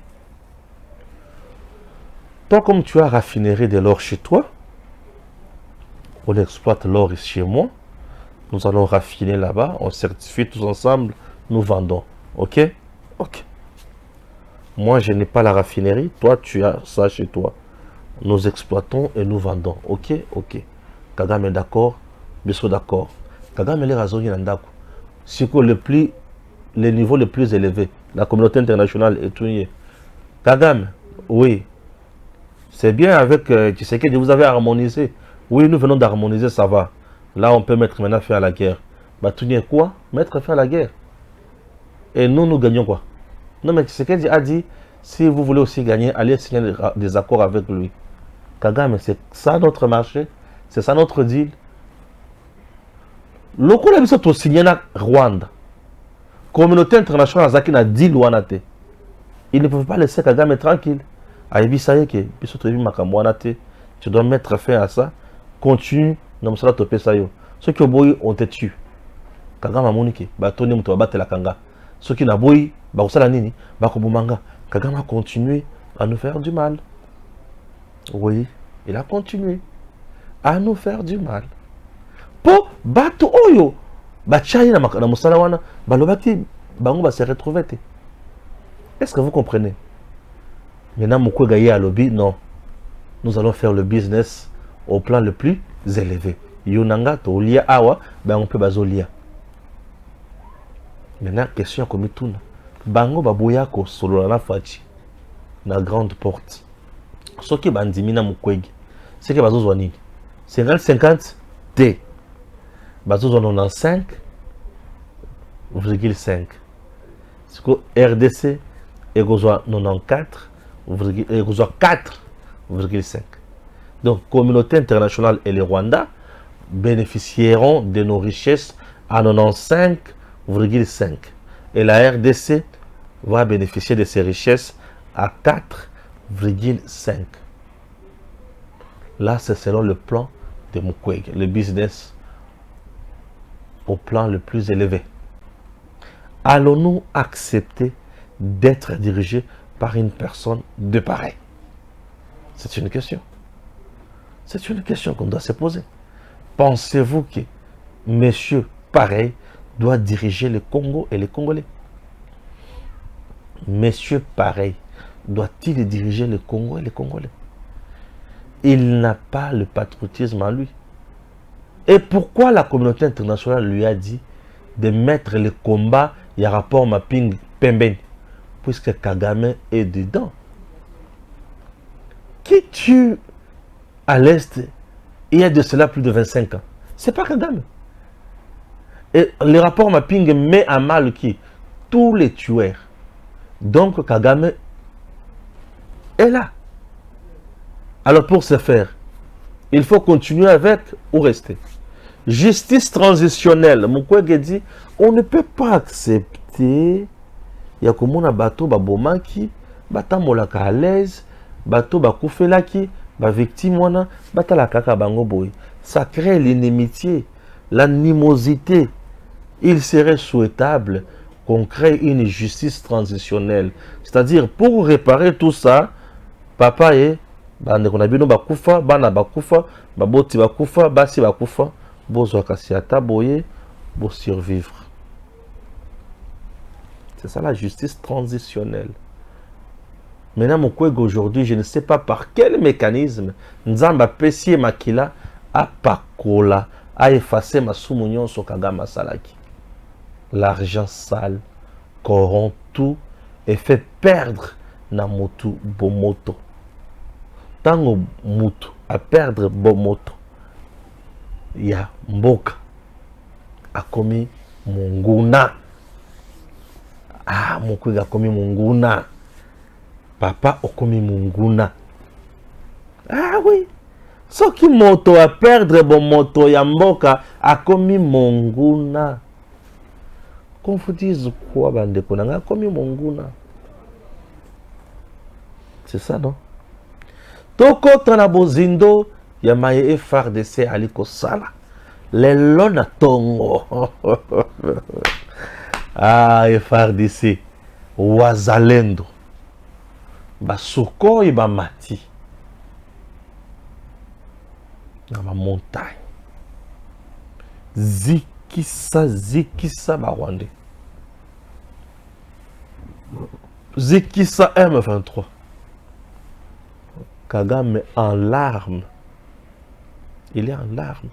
Toi, comme tu as raffinerie de l'or chez toi, on exploite l'or ici chez moi. Nous allons raffiner là-bas, on certifie tous ensemble, nous vendons. Ok? Ok. Moi, je n'ai pas la raffinerie, toi, tu as ça chez toi. Nous exploitons et nous vendons. Ok? Ok. Kagame est d'accord, Bisso d'accord. Kagame est raison, il y a un c'est que le niveau le plus élevé, la communauté internationale est tout. Kagame, oui. C'est bien avec Tshisekedi, vous avez harmonisé. Oui, nous venons d'harmoniser, ça va. Là, on peut mettre maintenant fin à la guerre. Bah, tu dis quoi? Mettre fin à la guerre. Et nous, nous gagnons quoi? Non, mais Tshisekedi a dit, si vous voulez aussi gagner, allez signer des accords avec lui. Kagame, c'est ça notre marché? C'est ça notre deal? Le coup, là, c'est signé na Rwanda. Communauté internationale, Zaki n'a dit l'ouanate. Ils ne peuvent pas laisser Kagame tranquille. Tu dois mettre fin à ça. Continue. Non, ça va topé ça yo. Ceux qui ont boy, on te tue. Kagame a monique. Bah, Tony, tu vas battre la Kanga. Ceux qui n'ont boy, bah, ça la nini. Bah, Kobumanga. Kagame a continué à nous faire du mal. Oui, il a continué à nous faire du mal. Pour battre Oyo. Bah, Tchaï, na Moussalawana. Bah, le bâti, bah, on va se retrouver. Est-ce que vous comprenez? Maintenant, Mukwege gagne à lobby, non. Nous allons faire le business au plan le plus élevé. Yonanga, to lia awa, ben on peut bazolia. Maintenant, question comme tout. Bango baboya ko solo na fachi. Na grande porte. Ce qui bandimina Mukwege. C'est que bazo zwanini. 50-50 T. Bazo zwanona 5,5. C'est que RDC et gozoa 94,5. Donc, communauté internationale et les Rwandais bénéficieront de nos richesses à 95,5. Et la RDC va bénéficier de ces richesses à 4,5. Là, c'est selon le plan de Mukwege, le business au plan le plus élevé. Allons-nous accepter d'être dirigés par une personne de pareil? C'est une question. C'est une question qu'on doit se poser. Pensez-vous que monsieur pareil doit diriger le Congo et les Congolais? Monsieur pareil doit-il diriger le Congo et les Congolais? Il n'a pas le patriotisme en lui. Et pourquoi la communauté internationale lui a dit de mettre le combat, il y a rapport mapping Pemben? puisque Kagame est dedans. Qui tue à l'Est il y a de cela plus de 25 ans? C'est pas Kagame. Et le rapport Mapping met à mal qui? Tous les tueurs. Donc Kagame est là. Alors pour ce faire, il faut continuer avec ou rester. Justice transitionnelle. Mukwege dit, on ne peut pas accepter ya komona bato babomaki, batamolaka à l'aise, bato bakufelaki, ba victime wana, batala kaka bango boy. Ça crée l'inimitié, l'animosité. Il serait souhaitable qu'on crée une justice transitionnelle. C'est-à-dire, pour réparer tout ça, papa et bande qu'on a bino bakufa, bana bakufa, baboti bakufa, basi bakufa, bozo kasiata boye, pour survivre. C'est ça la justice transitionnelle. Maintenant, mon collègue aujourd'hui, je ne sais pas par quel mécanisme, Nzamba Pessie Makila a pakola, a effacé ma soumounion sur Kagama Salaki. L'argent sale corrompt tout et fait perdre na motu bomoto. Tango mutu à perdre bomoto, il y a mboka a commis munguna. Ah, mon collègue a commis munguna. Papa a commis munguna. Ah oui. Ce qui moto à perdre bomoto ya mboka a commis munguna. Qu'on vous dise quoi, bande konanga commis munguna. C'est ça, non? Toko Tanabozindo, Yamaye FARDC Aliko Sala. Les lona tongo. Ah, FARDC. Wazalendo. Basoko iba mati. Dans ma montagne. Zikisa Barwande. Zikisa M23. Kagame en larmes. Il est en larmes.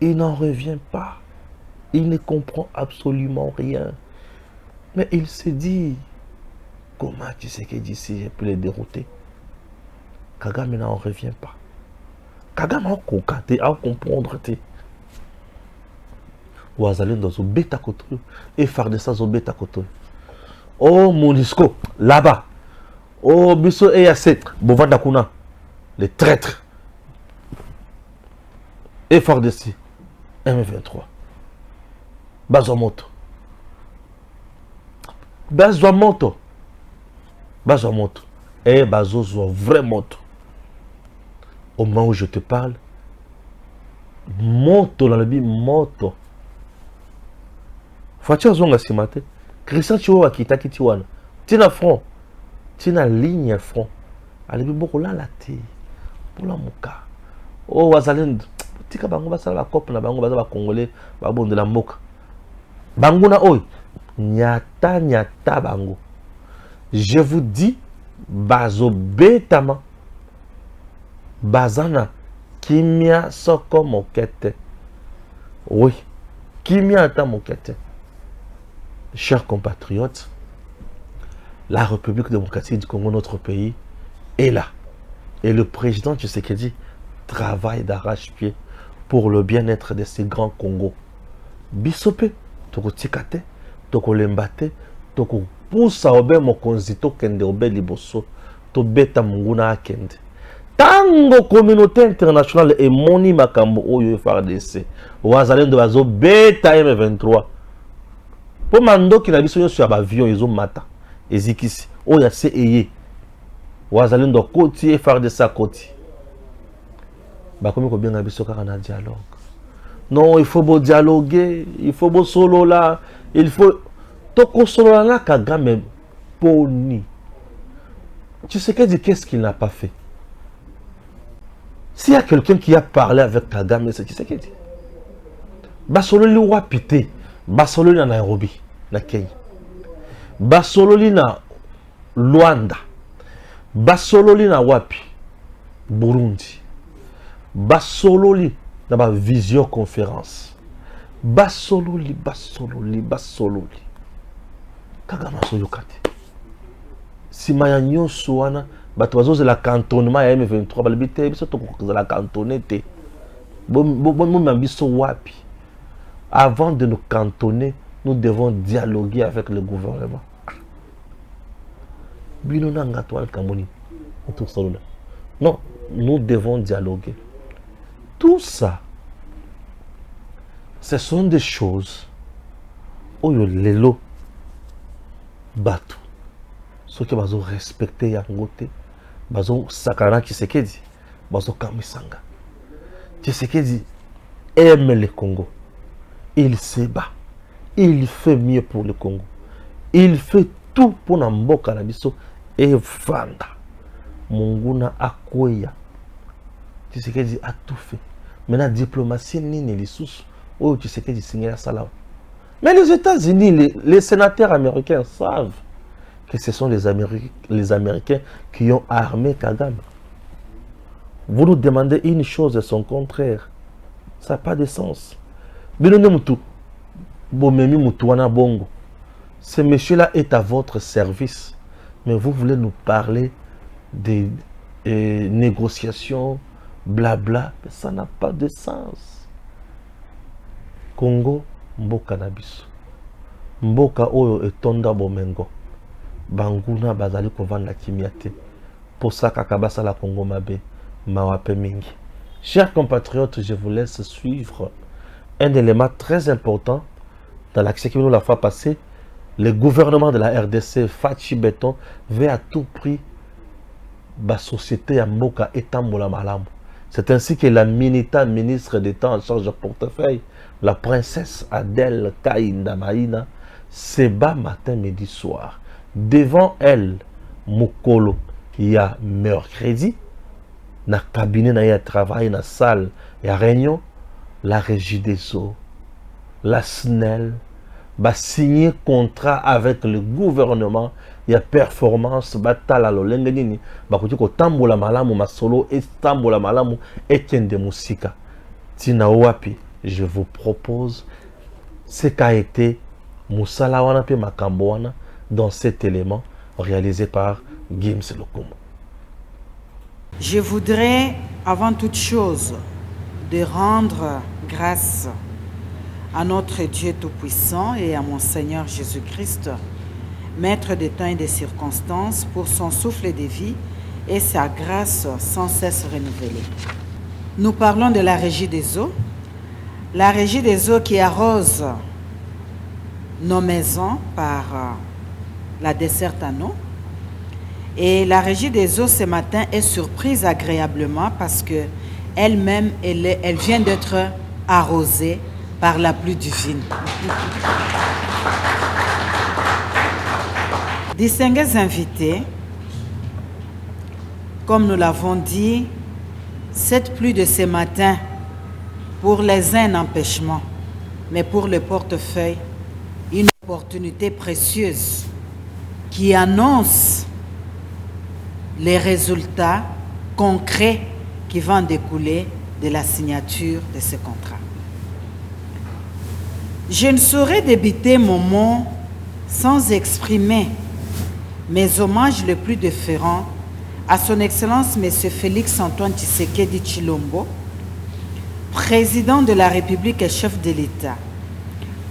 Il n'en revient pas. Il ne comprend absolument rien. Mais il se dit, comment tu sais que d'ici, je peux les dérouter? Kagame n'en revient pas. Kagame a cocaté, a comprendre. Ouazalendo zo beta koto. Et faire de ça zo beta koto. Oh, Monisco, là-bas. Oh, Bisso EAC, Bovanda Kuna, les traîtres. Et FARDC, M23. Bazomoto. Bazomoto. Bazomoto. Et Bazozo, vrai moto. Au moment où je te parle, moto dans le bi moto. Fatia zonga simate. Christian Chiwa Kitaki Tiwana. Tina front. Tina ligne front. Alibi boko la lati. Pour la muka. Oh wazalendo. Tika bango basala ba cop na bango baza ba congolais ba bonde la mboka. Bango na oy. Nyata bango. Je vous dis bazo betama. Bazana kimia soko mokete. Oui. Kimia ata mokete. Chers compatriotes, la République démocratique du Congo, notre pays, est là. Et le président Tshisekedi travaille d'arrache-pied pour le bien-être de ces grands Congos. Bisope, toko tikate, toko lembate, toko poussa obe mokonzi to kende obe liboso, to beta munguna akende. Tango communauté internationale et moni makambo oyo FARDC. Wazalendo bazo beta M23. Pour mando qui n'a vu sur avion ils ont mata ezikisi o ya se eye wazalendo koti et faire de sa koti ba komi ko bien na biso kaka na dialogue. Non, il faut beau dialoguer, il faut beau solo là, il faut toko solo là Kagame poni. Tu sais qu'est-ce qu'il n'a pas fait? S'il y a quelqu'un qui a parlé avec Kagame, c'est qui c'est qui dit? Basolo li wapité. Basolo na Nairobi, na Kenya. Basolo na Luanda. Basolo na wapi? Burundi. Basolo na ba visioconférence. Basolo. Kagame so yokate. sima ya nyonso wana bato bazozela cantonnement ya M23 balobi te biso tokozala cantonné te bomema biso wapi. Avant de nous cantonner, nous devons dialoguer avec le gouvernement. Non, nous devons dialoguer. Tout ça, ce sont des choses où les lots battent. Ceux qui vont respecter Yangote, bazo sakana Tshisekedi, bazo kamisanga. Tshisekedi aime le Congo. Il se bat. Il fait mieux pour le Congo. Il fait tout pour Namboka Nabiso et Vanda. Munguna Akoya. Tshisekedi a tout fait. Maintenant, diplomatie, ni les sous. Oh, Tshisekedi signe la salam. Mais les États-Unis, les sénateurs américains savent que ce sont les Américains qui ont armé Kagame. Vous nous demandez une chose et son contraire. Ça n'a pas de sens. Ce monsieur-là est à votre service. Mais vous voulez nous parler des négociations, blabla. Ça n'a pas de sens. Congo, mboka nabiso. Mboka oyo etonda bomengo. Banguna bazali kovanda kimiate. Posaka kabasa la Congo mabe. Mawape mingi. Chers compatriotes, je vous laisse suivre un élément très important dans l'accès qui nous la fois passée. Le gouvernement de la RDC, Fachi Beton, veut à tout prix la société à Mboka et Tambola Malam. C'est ainsi que la ministre d'État en charge de portefeuille, la princesse Adèle Kaïnda Maïna, se bat matin, midi, soir. Devant elle, Mokolo, il y a mercredi, dans le cabinet, il y a travail, dans la salle, il y a réunion, la régie des eaux, la SNEL, va signer contrat avec le gouvernement, il y a performance, batala lo lengenini, bakuti ko tambola malamu masolo et tambola malamu Etienne Musika. Tina wapi, je vous propose ce qu'a été Moussala wana pe makambo wana dans cet élément réalisé par Gims Lokumu. Je voudrais avant toute chose de rendre grâce à notre Dieu Tout-Puissant et à mon Seigneur Jésus-Christ, Maître des temps et des circonstances, pour son souffle de vie et sa grâce sans cesse renouvelée. Nous parlons de la régie des eaux. La régie des eaux qui arrose nos maisons par la desserte en eau. Et la régie des eaux ce matin est surprise agréablement parce que elle-même, elle vient d'être arrosée par la pluie divine. Distingués invités, comme nous l'avons dit, cette pluie de ce matin, pour les uns, un empêchement, mais pour le portefeuille, une opportunité précieuse qui annonce les résultats concrets qui vont découler de la signature de ce contrat. Je ne saurais débuter mon mot sans exprimer mes hommages les plus déférents à son Excellence M. Félix Antoine Tshisekedi Tshilombo, président de la République et chef de l'État,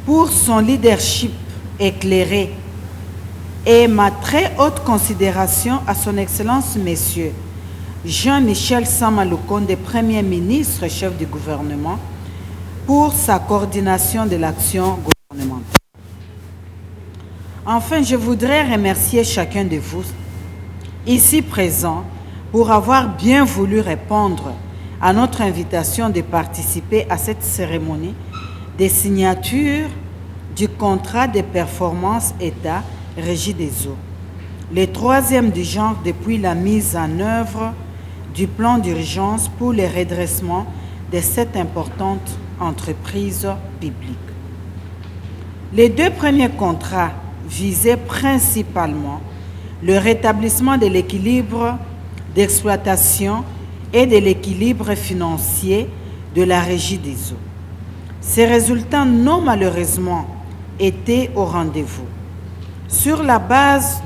pour son leadership éclairé et ma très haute considération à son Excellence M. Jean-Michel Sama Lukonde, Premier ministre, chef du gouvernement, pour sa coordination de l'action gouvernementale. Enfin, je voudrais remercier chacun de vous, ici présents, pour avoir bien voulu répondre à notre invitation de participer à cette cérémonie de signature du contrat de performance État Régie des eaux, le troisième du genre depuis la mise en œuvre du plan d'urgence pour le redressement de cette importante entreprise publique. Les deux premiers contrats visaient principalement le rétablissement de l'équilibre d'exploitation et de l'équilibre financier de la Régie des eaux. Ces résultats n'ont malheureusement été au rendez-vous. Sur la base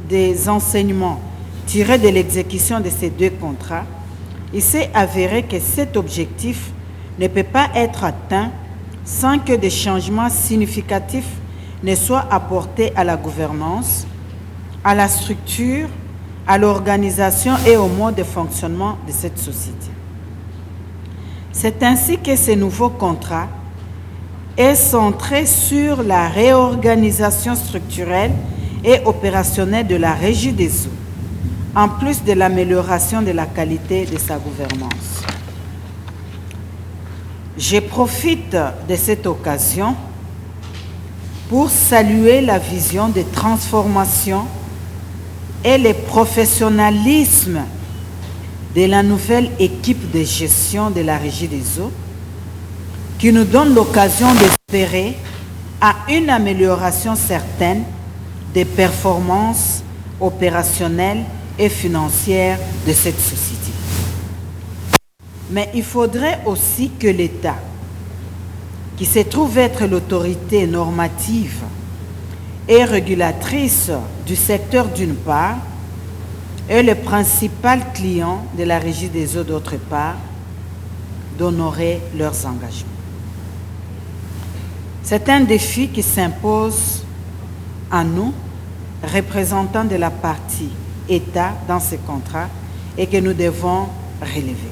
des enseignements tirés de l'exécution de ces deux contrats, il s'est avéré que cet objectif ne peut pas être atteint sans que des changements significatifs ne soient apportés à la gouvernance, à la structure, à l'organisation et au mode de fonctionnement de cette société. C'est ainsi que ce nouveau contrat est centré sur la réorganisation structurelle et opérationnelle de la Régie des eaux, en plus de l'amélioration de la qualité de sa gouvernance. Je profite de cette occasion pour saluer la vision de transformation et le professionnalisme de la nouvelle équipe de gestion de la Régie des eaux, qui nous donne l'occasion d'espérer à une amélioration certaine des performances opérationnelles et financières de cette société. Mais il faudrait aussi que l'État, qui se trouve être l'autorité normative et régulatrice du secteur d'une part, et le principal client de la Régie des eaux d'autre part, d'honorer leurs engagements. C'est un défi qui s'impose à nous, représentants de la partie État dans ces contrats, et que nous devons relever.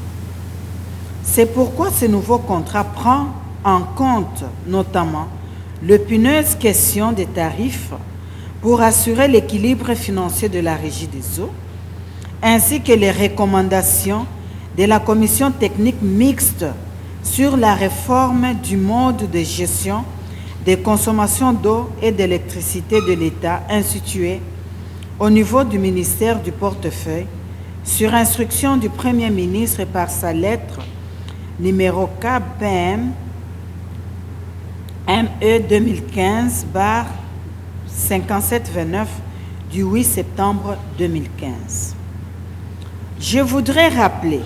C'est pourquoi ce nouveau contrat prend en compte notamment l'épineuse question des tarifs pour assurer l'équilibre financier de la Régie des eaux, ainsi que les recommandations de la commission technique mixte sur la réforme du mode de gestion des consommations d'eau et d'électricité de l'État instituée au niveau du ministère du portefeuille sur instruction du Premier ministre par sa lettre numéro KPM ME 2015/5729 du 8 septembre 2015. Je voudrais rappeler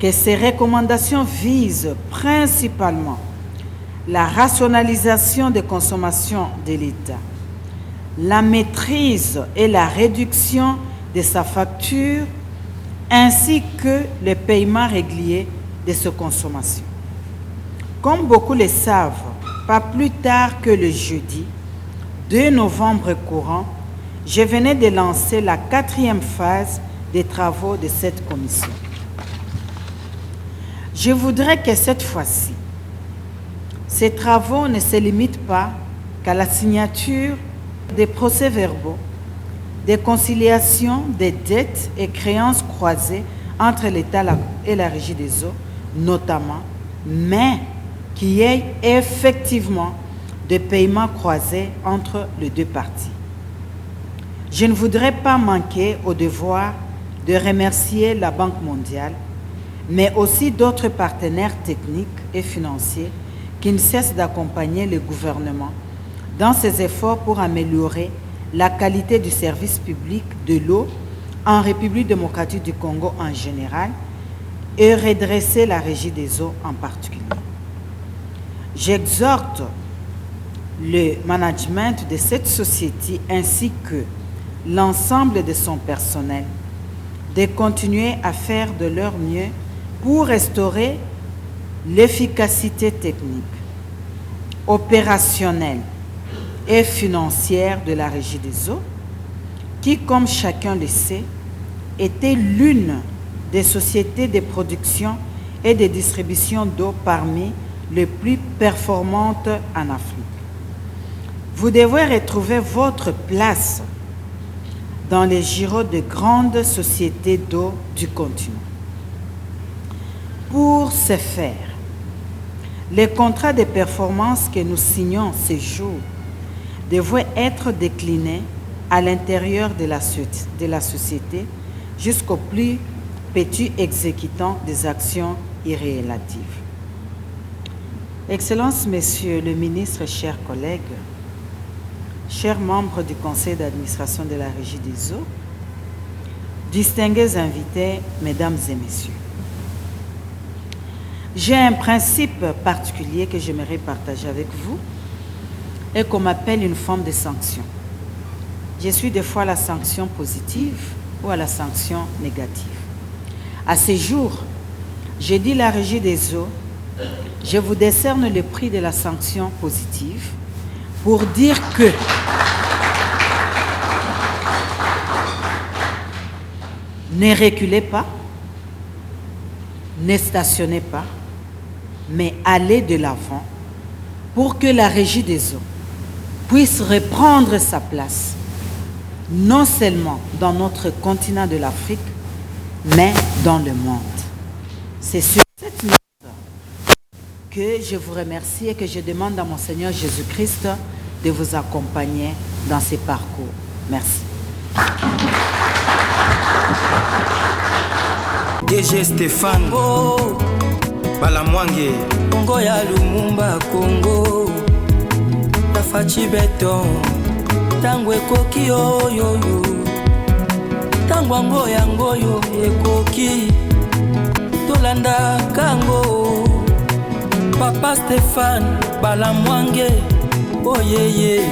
que ces recommandations visent principalement la rationalisation des consommations de l'État, la maîtrise et la réduction de sa facture, ainsi que le paiement régulier de ses consommations. Comme beaucoup le savent, pas plus tard que le jeudi 2 novembre courant, je venais de lancer la 4e phase des travaux de cette commission. Je voudrais que cette fois-ci, ces travaux ne se limitent pas qu'à la signature des procès-verbaux, des conciliations des dettes et créances croisées entre l'État et la Régie des eaux, notamment, mais qu'il y ait effectivement des paiements croisés entre les deux parties. Je ne voudrais pas manquer au devoir de remercier la Banque mondiale, mais aussi d'autres partenaires techniques et financiers qui ne cessent d'accompagner le gouvernement dans ses efforts pour améliorer la qualité du service public de l'eau en République démocratique du Congo en général et redresser la Régie des eaux en particulier. J'exhorte le management de cette société ainsi que l'ensemble de son personnel de continuer à faire de leur mieux pour restaurer l'efficacité technique, opérationnelle et financière de la Régie des eaux, qui, comme chacun le sait, était l'une des sociétés de production et de distribution d'eau parmi les plus performantes en Afrique. Vous devez retrouver votre place dans les giros de grandes sociétés d'eau du continent. Pour ce faire, les contrats de performance que nous signons ces jours devraient être déclinés à l'intérieur de la société jusqu'au plus petit exécutant des actions irrélatives. Excellences, Messieurs le ministre, chers collègues, chers membres du conseil d'administration de la Régie des eaux, distingués invités, mesdames et messieurs, j'ai un principe particulier que j'aimerais partager avec vous et qu'on m'appelle une forme de sanction. je suis des fois à la sanction positive ou à la sanction négative. À ce jour, j'ai dit la Régie des eaux, je vous décerne le prix de la sanction positive pour dire que ne reculez pas, ne stationnez pas, mais allez de l'avant pour que la Régie des eaux puisse reprendre sa place, non seulement dans notre continent de l'Afrique, mais dans le monde. C'est sur cette note que je vous remercie et que je demande à mon Seigneur Jésus-Christ de vous accompagner dans ces parcours. Merci. DG Stéphane Balamwange Congo ya Lumumba Congo Tafachi Beton Tangwe koki oyoyo Tangwango yangoyo ekoki Tolanda kango Papa Stéphane Balamwange Oyeye